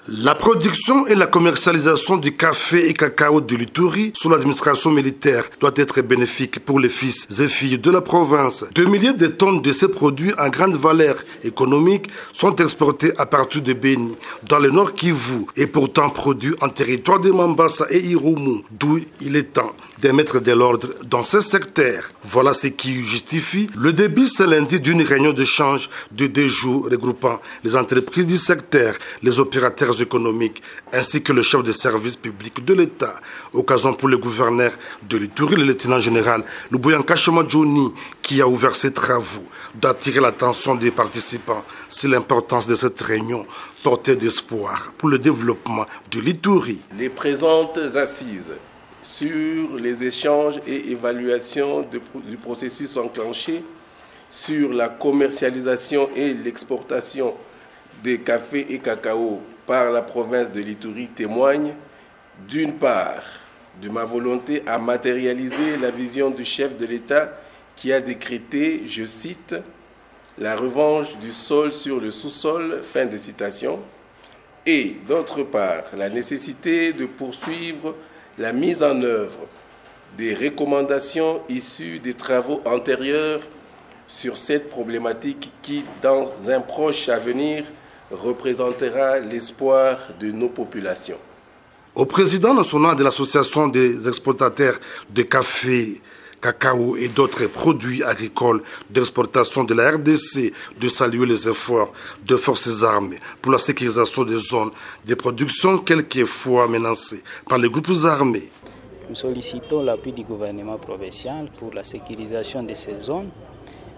La production et la commercialisation du café et cacao de l'Ituri sous l'administration militaire doit être bénéfique pour les fils et filles de la province. 2 milliers de tonnes de ces produits en grande valeur économique sont exportés à partir de Beni, dans le Nord Kivu, et pourtant produits en territoire de Mambasa et Irumu, d'où il est temps de mettre de l'ordre dans ces secteurs. Voilà ce qui justifie le début ce lundi d'une réunion de change de 2 jours regroupant les entreprises du secteur, les opérateurs économiques ainsi que le chef de service public de l'État. Occasion pour le gouverneur de l'Ituri, le lieutenant général Luboyanka Johnny, qui a ouvert ses travaux, d'attirer l'attention des participants sur l'importance de cette réunion portée d'espoir pour le développement de l'Ituri. Les présentes assises sur les échanges et évaluations du processus enclenché sur la commercialisation et l'exportation des cafés et cacao par la province de l'Ituri témoignent d'une part de ma volonté à matérialiser la vision du chef de l'État qui a décrété, je cite, « la revanche du sol sur le sous-sol », fin de citation, et d'autre part la nécessité de poursuivre la mise en œuvre des recommandations issues des travaux antérieurs sur cette problématique qui, dans un proche avenir, représentera l'espoir de nos populations. Au président national de l'Association des exploitateurs de café, cacao et d'autres produits agricoles d'exportation de la RDC de saluer les efforts de forces armées pour la sécurisation des zones de production quelquefois menacées par les groupes armés. Nous sollicitons l'appui du gouvernement provincial pour la sécurisation de ces zones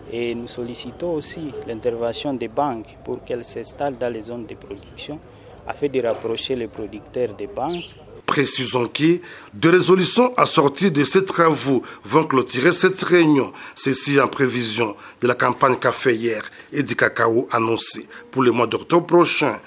et nous sollicitons aussi l'intervention des banques pour qu'elles s'installent dans les zones de production afin de rapprocher les producteurs des banques. Précisons que des résolutions assorties de ces travaux vont clôturer cette réunion, ceci en prévision de la campagne caféière et du cacao annoncée pour le mois d'octobre prochain.